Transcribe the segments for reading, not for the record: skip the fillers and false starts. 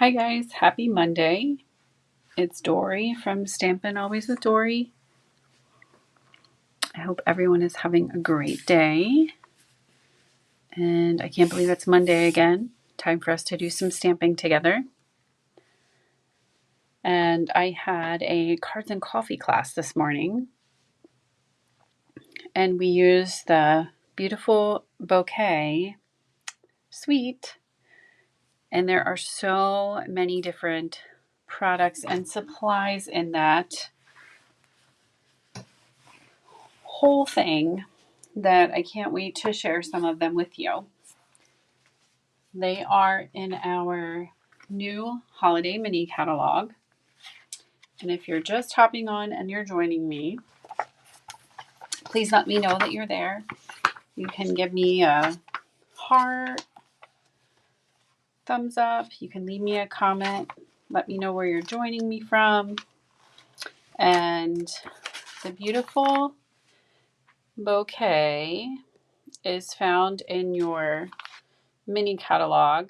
Hi guys, happy Monday. It's Dory from Stampin' Always with Dory. I hope everyone is having a great day. And I can't believe it's Monday again. Time for us to do some stamping together. And I had a cards and coffee class this morning. And we used the Beautiful Bokeh Suite. And there are so many different products and supplies in that whole thing that I can't wait to share some of them with you. They are in our new holiday mini catalog. And if you're just hopping on and you're joining me, please let me know that you're there. You can give me a heart, thumbs up. You can leave me a comment. Let me know where you're joining me from. And the Beautiful Bokeh is found in your mini catalog.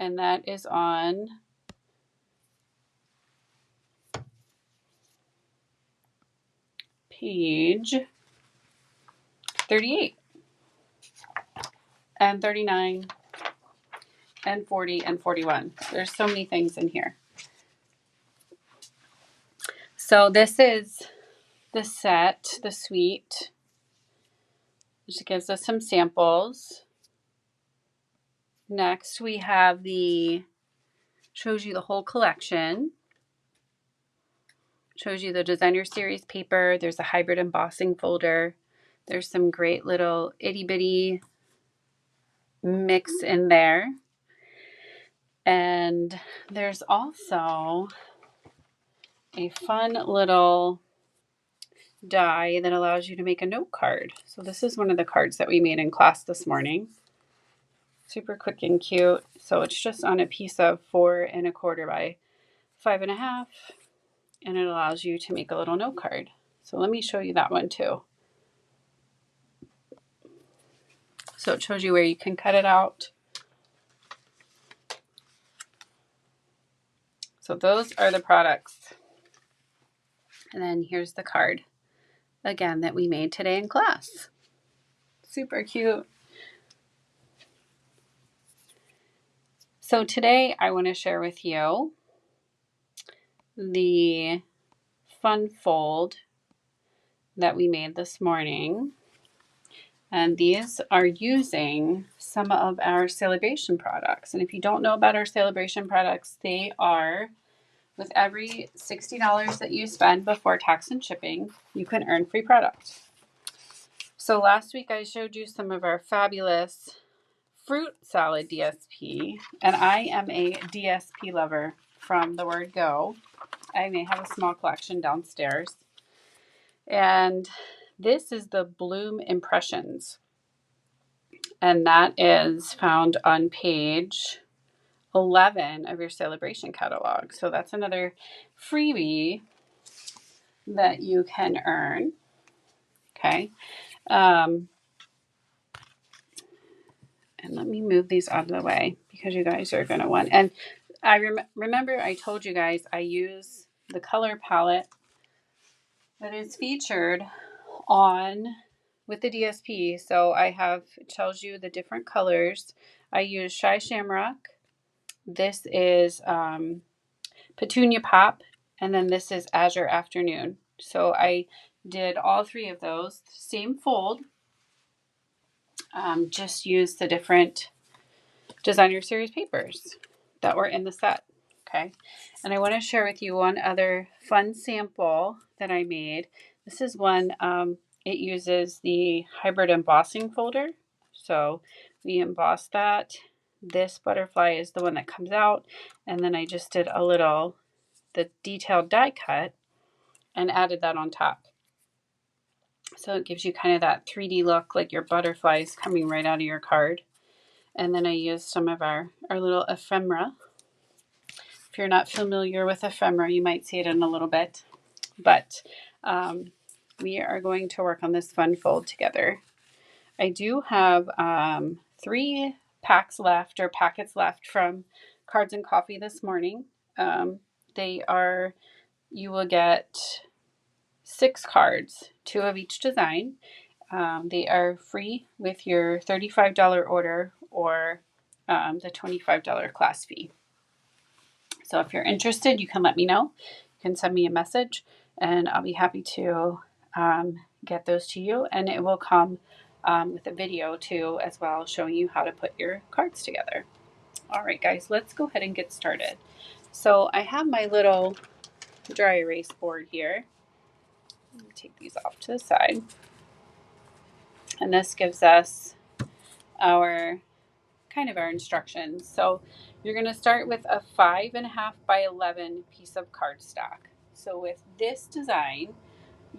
And that is on page 38 and 39 and 40 and 41. There's so many things in here. So this is the set, the suite, which gives us some samples. Next we have shows you the whole collection. Shows you the designer series paper. There's a hybrid embossing folder. There's some great little itty bitty mix in there. And there's also a fun little die that allows you to make a note card. So this is one of the cards that we made in class this morning. Super quick and cute. So it's just on a piece of 4 1/4 by 5 1/2, and it allows you to make a little note card. So let me show you that one too. So it shows you where you can cut it out. So those are the products. And then here's the card, again, that we made today in class. Super cute. So today I want to share with you the fun fold that we made this morning. And these are using some of our Celebration products. And if you don't know about our Celebration products, they are, with every $60 that you spend before tax and shipping, you can earn free product. So last week I showed you some of our fabulous fruit salad DSP, and I am a DSP lover from the word go. I may have a small collection downstairs. And this is the Bloom Impressions. And that is found on page 11 of your Celebration catalog. So that's another freebie that you can earn. Okay. And let me move these out of the way because you guys are going to want. And I remember I told you guys I use the color palette that is featured on with the DSP. So I have, it tells you the different colors. I use Shy Shamrock. This is Petunia Pop. And then this is Azure Afternoon. So I did all three of those. Same fold. Just used the different designer series papers that were in the set. Okay. And I want to share with you one other fun sample that I made. This is one, it uses the hybrid embossing folder. So we emboss that. This butterfly is the one that comes out. And then I just did the detailed die cut and added that on top. So it gives you kind of that 3D look, like your butterflies coming right out of your card. And then I used some of our little ephemera. If you're not familiar with ephemera, you might see it in a little bit. But we are going to work on this fun fold together. I do have 3 packs left or packets left from Cards and Coffee this morning. They are, you will get 6 cards, 2 of each design. They are free with your $35 order or the $25 class fee. So if you're interested, you can let me know. You can send me a message and I'll be happy to get those to you. And it will come with a video too as well, showing you how to put your cards together. All right, guys, let's go ahead and get started. So I have my little dry erase board here. Let me take these off to the side. And this gives us our our instructions. So you're going to start with a 5.5 by 11 piece of cardstock. So with this design,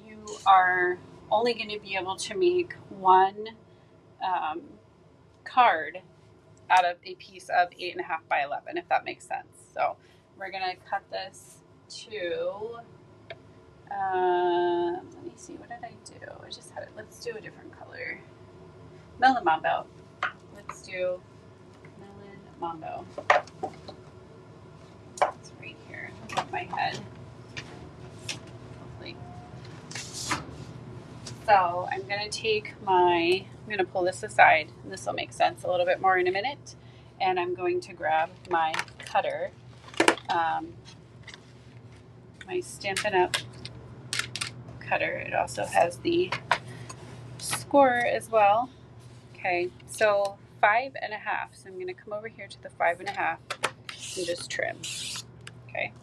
you are only going to be able to make one card out of a piece of 8.5 by 11, if that makes sense. So we're going to cut this to, let me see, what did I do? I just had it, let's do a different color. Melon Mambo. Let's do Melon Mambo. It's right here above my head. Hopefully. So I'm going to take I'm going to pull this aside, and this will make sense a little bit more in a minute. And I'm going to grab my cutter, my Stampin' Up! Cutter. It also has the scorer as well. Okay, so 5.5. So I'm going to come over here to the 5.5 and just trim. Okay.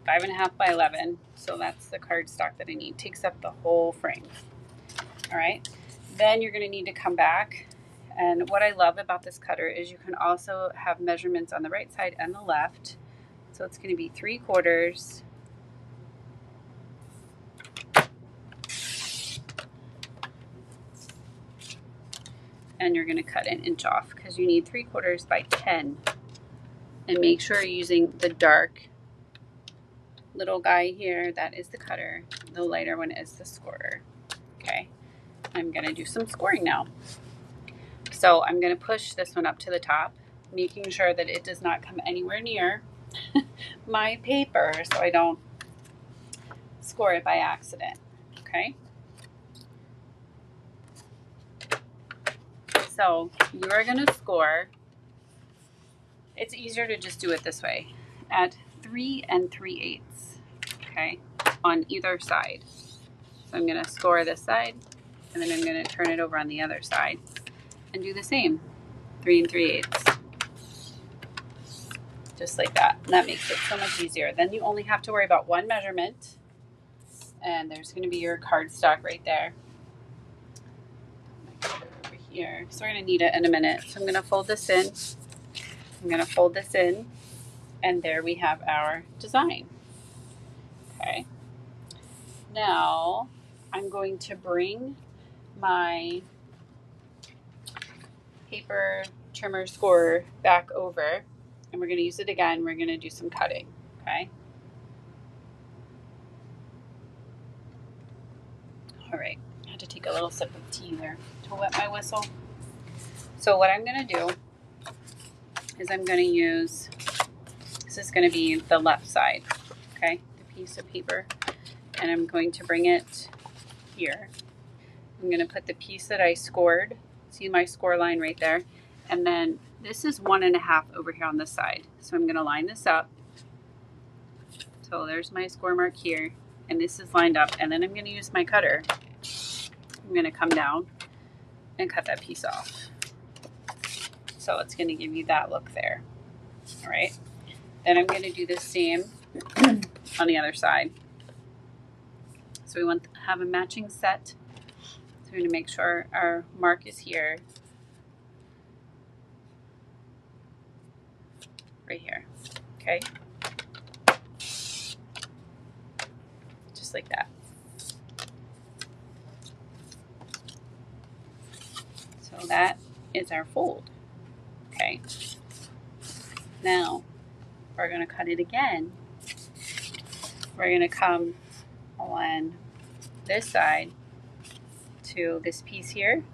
5.5 by 11. So that's the cardstock that I need. Takes up the whole frame. All right. Then you're going to need to come back. And what I love about this cutter is you can also have measurements on the right side and the left. So it's going to be 3/4. And you're going to cut 1 inch off because you need 3/4 by 10. And make sure you're using the dark little guy here. That is the cutter. The lighter one is the scorer. Okay. I'm going to do some scoring now. So I'm going to push this one up to the top, making sure that it does not come anywhere near my paper so I don't score it by accident. Okay. So you are going to score. It's easier to just do it this way at 3 3/8. Okay. On either side. So I'm going to score this side and then I'm going to turn it over on the other side and do the same. 3 3/8. Just like that. And that makes it so much easier. Then you only have to worry about one measurement. And there's going to be your cardstock right there. Over here. So we're going to need it in a minute. So I'm going to fold this in. I'm going to fold this in. And there we have our design. Okay. Now I'm going to bring my paper trimmer scorer back over. And we're going to use it again. We're going to do some cutting. Okay. All right. I had to take a little sip of tea there to wet my whistle. So what I'm going to do is I'm going to use, this is going to be the left side, okay, the piece of paper, and I'm going to bring it here. I'm going to put the piece that I scored, see my score line right there, and then this is 1.5 over here on this side. So I'm going to line this up. So there's my score mark here, and this is lined up, and then I'm going to use my cutter. I'm going to come down and cut that piece off. So it's going to give you that look there. All right. Then I'm going to do the same on the other side. So we want to have a matching set. So we're going to make sure our mark is here. Right here. Okay. Just like that. So that is our fold. Okay. Now we're going to cut it again. We're going to come on this side to this piece here.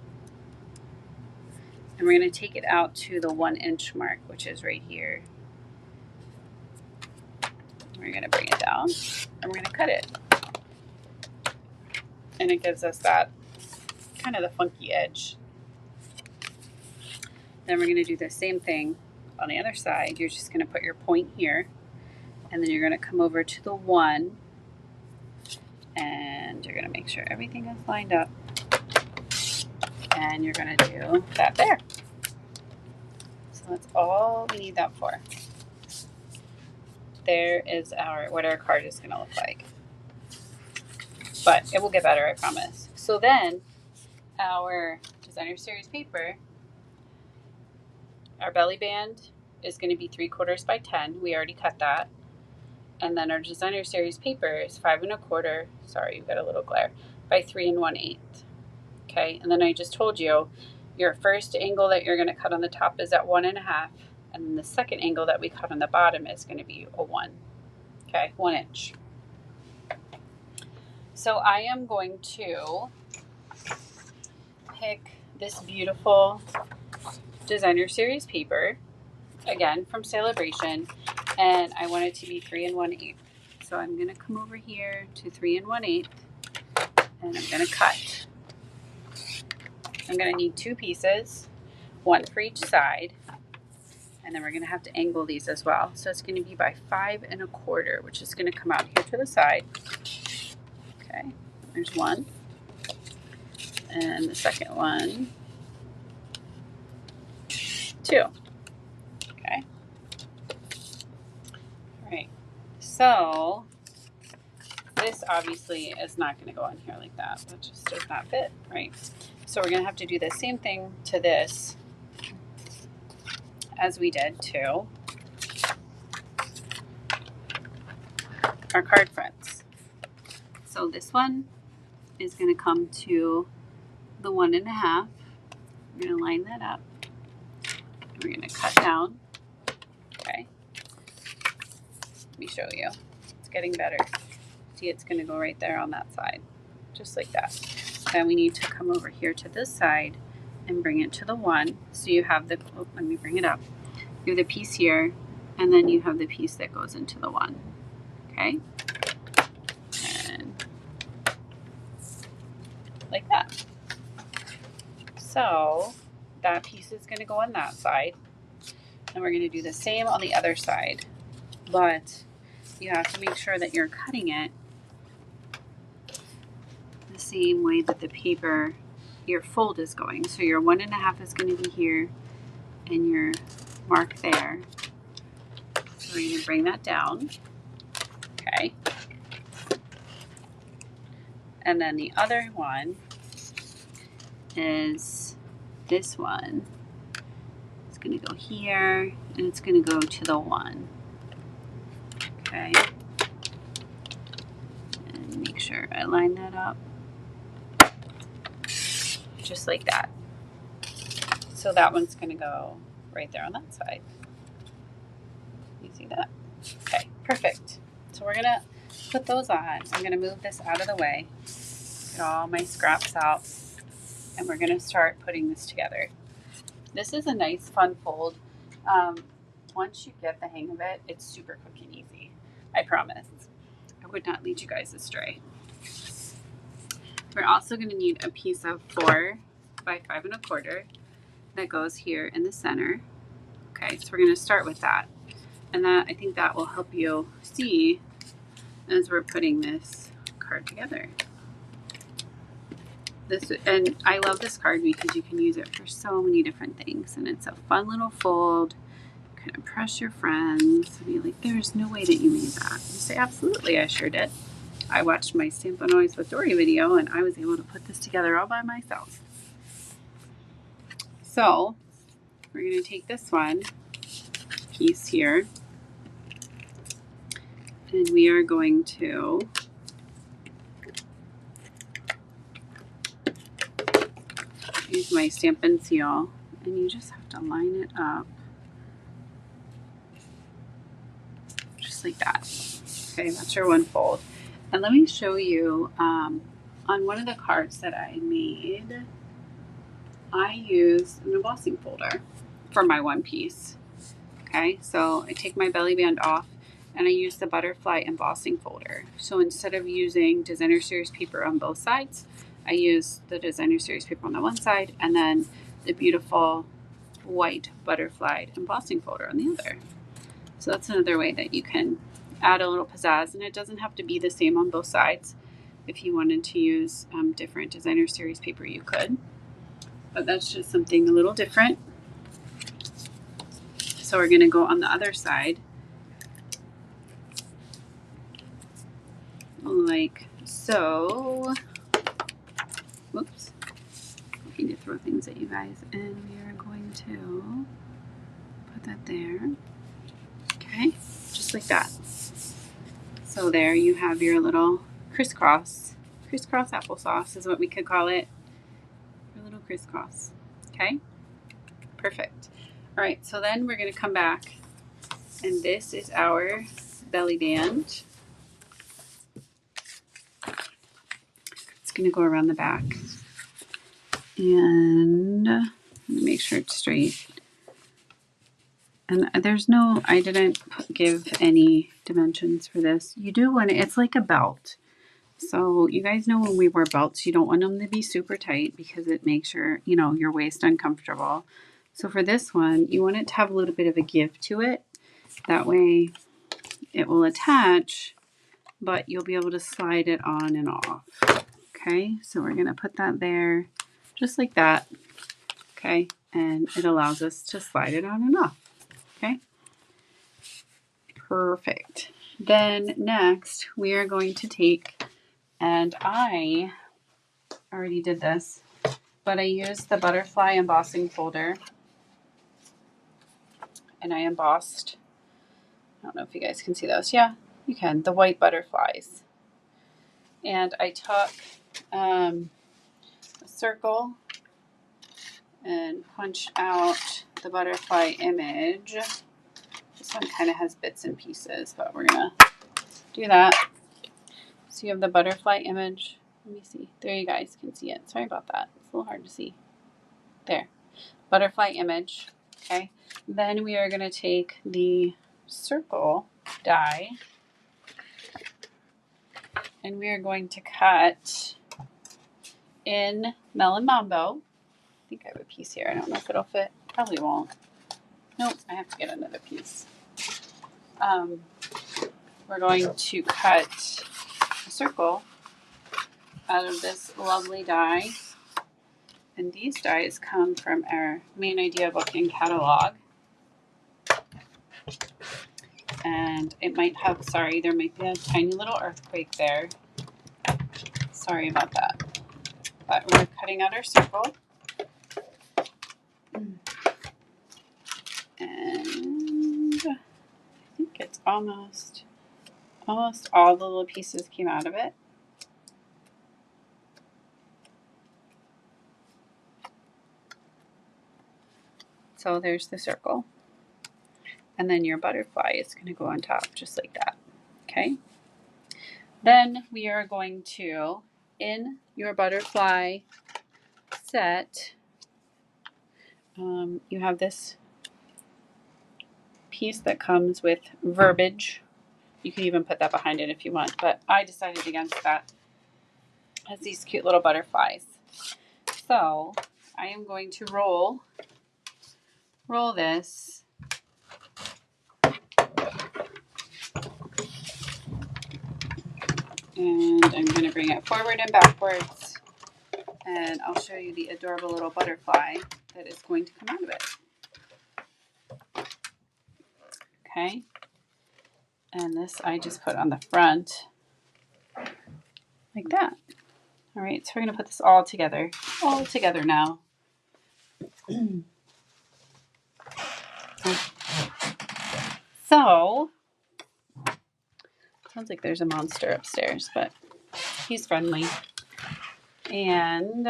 And we're going to take it out to the 1-inch mark, which is right here. We're going to bring it down and we're going to cut it. And it gives us that kind of the funky edge. Then we're going to do the same thing on the other side. You're just going to put your point here, and then you're going to come over to the 1, and you're going to make sure everything is lined up, and you're going to do that there. So that's all we need that for. There is what our card is going to look like. But it will get better, I promise. So then our designer series paper, our belly band is going to be 3/4 by 10. We already cut that. And then our designer series paper is 5 1/4. Sorry, you got a little glare, by 3 1/8. Okay, and then I just told you your first angle that you're going to cut on the top is at 1 1/2, and then the second angle that we cut on the bottom is going to be a 1. Okay, 1 inch. So I am going to pick this beautiful designer series paper, again from Celebration, and I want it to be 3 1/8. So I'm going to come over here to 3 1/8, and I'm going to cut. I'm going to need 2 pieces, 1 for each side, and then we're going to have to angle these as well. So it's going to be by 5 1/4, which is going to come out here to the side. Okay, there's 1, and the second one, 2. Okay, all right. So this obviously is not going to go on here like that. That just does not fit, right? So we're going to have to do the same thing to this as we did to our card fronts. So this one is going to come to the 1 1/2. We're going to line that up. We're going to cut down. Okay. Let me show you. It's getting better. See, it's going to go right there on that side, just like that. Then we need to come over here to this side and bring it to the 1. So you have the, oh, let me bring it up. You have the piece here, and then you have the piece that goes into the 1. Okay? And like that. So that piece is going to go on that side, and we're going to do the same on the other side, but you have to make sure that you're cutting it the same way that the paper, your fold is going. So your 1 1/2 is going to be here and your mark there. So we're going to bring that down. Okay. And then the other one is this one. It's going to go here, and it's going to go to the 1. Okay. And make sure I line that up. Just like that. So that one's going to go right there on that side. You see that? Okay, perfect. So we're going to put those on. I'm going to move this out of the way, get all my scraps out, and we're going to start putting this together. This is a nice fun fold. Once you get the hang of it, it's super quick and easy. I promise. I would not lead you guys astray. We're also going to need a piece of 4 by 5 1/4 that goes here in the center. Okay, so we're going to start with that. And that, I think that will help you see as we're putting this card together. And I love this card because you can use it for so many different things, and it's a fun little fold. You can impress your friends and be like, there's no way that you made that. You say, absolutely, I sure did. I watched my Stampin' Noise with Dory video, and I was able to put this together all by myself. So we're going to take this one piece here, and we are going to use my Stampin' Seal, and you just have to line it up just like that. Okay, that's your one fold. And let me show you on one of the cards that I made. I use an embossing folder for my one piece. Okay, so I take my belly band off and I use the butterfly embossing folder. So instead of using designer series paper on both sides, I use the designer series paper on the one side and then the beautiful white butterfly embossing folder on the other. So that's another way that you can add a little pizzazz, and it doesn't have to be the same on both sides. If you wanted to use different designer series paper, you could, but that's just something a little different. So we're going to go on the other side like so. Whoops. I need to throw things at you guys, and we are going to put that there. Okay, just like that. So there you have your little crisscross applesauce is what we could call it. Your little crisscross. Okay, perfect. All right, so then we're going to come back, and this is our belly band. It's going to go around the back, and make sure it's straight. And there's no, I didn't give any dimensions for this. You do want it's like a belt. So you guys know when we wear belts, you don't want them to be super tight because it makes your, your waist uncomfortable. So for this one, you want it to have a little bit of a give to it. That way it will attach, but you'll be able to slide it on and off. Okay, so we're going to put that there just like that. Okay, and it allows us to slide it on and off. Okay, perfect. Then next we are going to take, and I already did this, but I used the butterfly embossing folder and I embossed, I don't know if you guys can see those. Yeah, you can, the white butterflies. And I took a circle and punched out the butterfly image. This one kind of has bits and pieces, but we're gonna do that. So you have the butterfly image. Let me see. There, you guys can see it. Sorry about that. It's a little hard to see. There. Butterfly image. Okay. Then we are going to take the circle die and we are going to cut in Melon Mambo. I think I have a piece here. I don't know if it'll fit. Probably won't. Nope, I have to get another piece. We're going to cut a circle out of this lovely die. And these dies come from our Main Idea Booking catalog. And it might have, sorry, there might be a tiny little earthquake there. Sorry about that. But we're cutting out our circle. And I think it's almost all the little pieces came out of it. So there's the circle. And then your butterfly is going to go on top just like that. Okay. Then we are going to, in your butterfly set, you have this piece that comes with verbiage. You can even put that behind it if you want, but I decided against that. It has these cute little butterflies. So I am going to roll this. And I'm going to bring it forward and backwards. And I'll show you the adorable little butterfly that is going to come out of it. Okay. And this I just put on the front like that. All right, so we're going to put this all together now. So, sounds like there's a monster upstairs, but he's friendly. And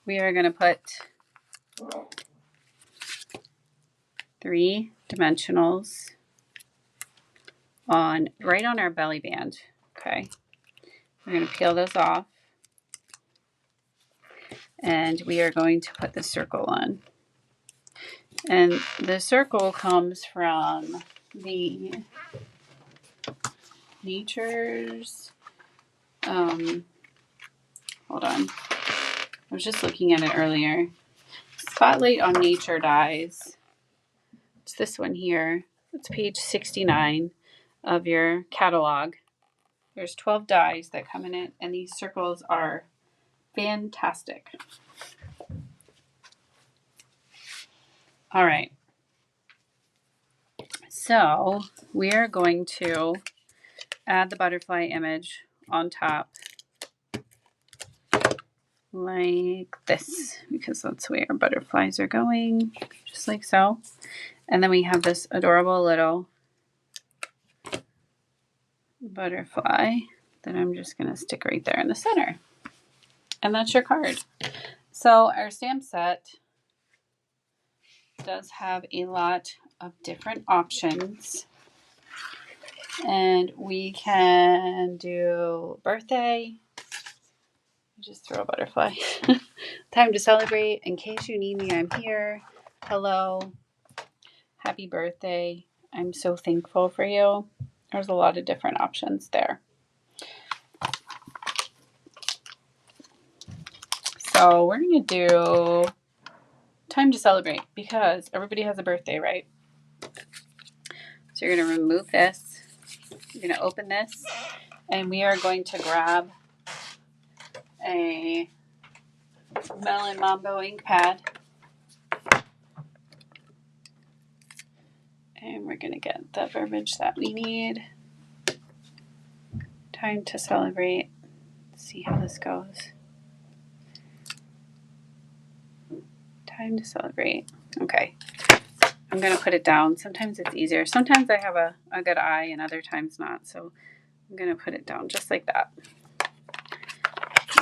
we are going to put 3 dimensionals right on our belly band. Okay. We're going to peel those off. And we are going to put the circle on. And the circle comes from the Nature's, hold on, I was just looking at it earlier. Spotlight on Nature dies. It's this one here. It's page 69 of your catalog. There's 12 dies that come in it, and these circles are fantastic. All right. So we are going to add the butterfly image on top like this, because that's where our butterflies are going, just like so. And then we have this adorable little butterfly that I'm just going to stick right there in the center. And that's your card. So our stamp set does have a lot of different options. And we can do birthday. Just throw a butterfly. Time to celebrate. In case you need me, I'm here. Hello. Happy birthday. I'm so thankful for you. There's a lot of different options there. So we're going to do time to celebrate because everybody has a birthday, right? So you're going to remove this. You're going to open this. And we are going to grab a Melon Mambo ink pad. And we're going to get the verbiage that we need. Time to celebrate. Let's see how this goes. Time to celebrate. Okay. I'm going to put it down. Sometimes it's easier. Sometimes I have a good eye and other times not. So I'm going to put it down just like that.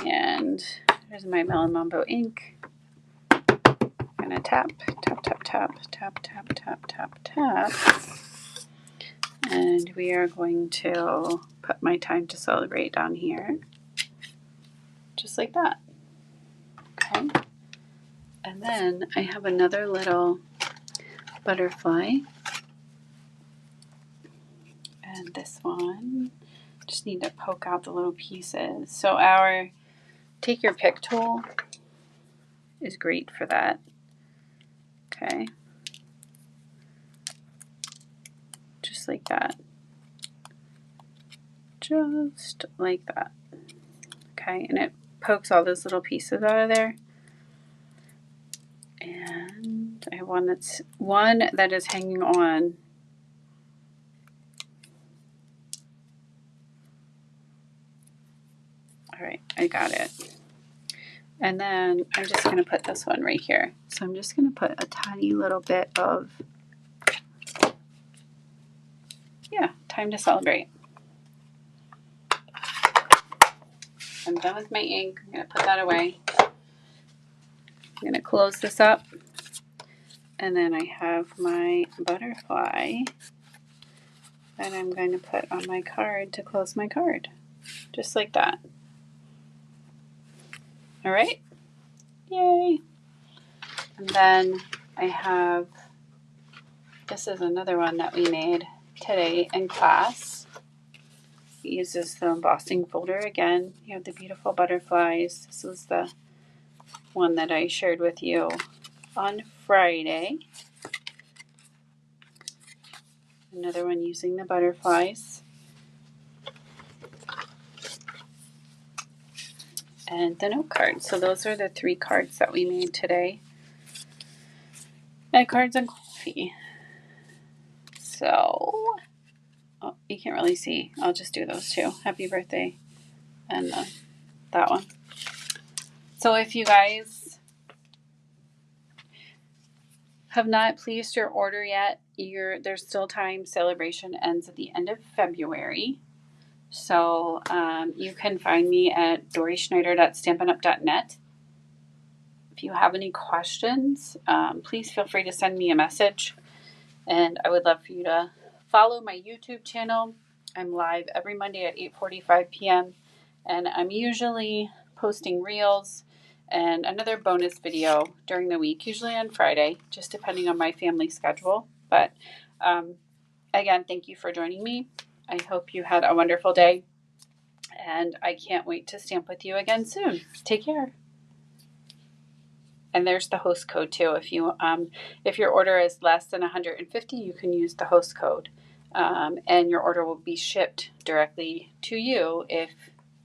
And there's my Melon Mambo ink. I'm going to tap, tap, tap, tap, tap, tap, tap, tap, tap. And we are going to put my time to celebrate down here. Just like that. Okay. And then I have another little butterfly. And this one, just need to poke out the little pieces. So our take your pick tool is great for that. Okay. Just like that. Just like that. Okay, and it pokes all those little pieces out of there. And I have one that is hanging on. All right, I got it. And then I'm just going to put this one right here. So I'm just going to put a tiny little bit of, time to celebrate. I'm done with my ink. I'm going to put that away. I'm going to close this up. And then I have my butterfly that I'm going to put on my card to close my card. Just like that. All right. Yay. And then I have, this is another one that we made today in class. It uses the embossing folder again. You have the beautiful butterflies. This was the one that I shared with you on Friday. Another one using the butterflies. And the note card. So those are the 3 cards that we made today at Cards and Coffee. So, oh, you can't really see. I'll just do those 2. Happy birthday and that one. So if you guys have not placed your order yet, there's still time. Celebration ends at the end of February. So you can find me at doryschneider.stampinup.net. If you have any questions, please feel free to send me a message. And I would love for you to follow my YouTube channel. I'm live every Monday at 8:45 p.m. And I'm usually posting reels and another bonus video during the week, usually on Friday, just depending on my family schedule. But again, thank you for joining me. I hope you had a wonderful day, and I can't wait to stamp with you again soon. Take care. And there's the host code too. If your order is less than 150, you can use the host code, and your order will be shipped directly to you if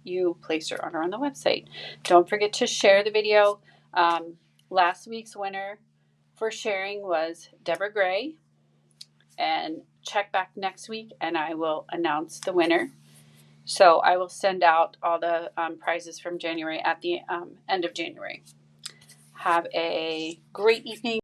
you place your order on the website. Don't forget to share the video. Last week's winner for sharing was Deborah Gray, and check back next week and I will announce the winner. So I will send out all the prizes from January at the end of January. Have a great evening.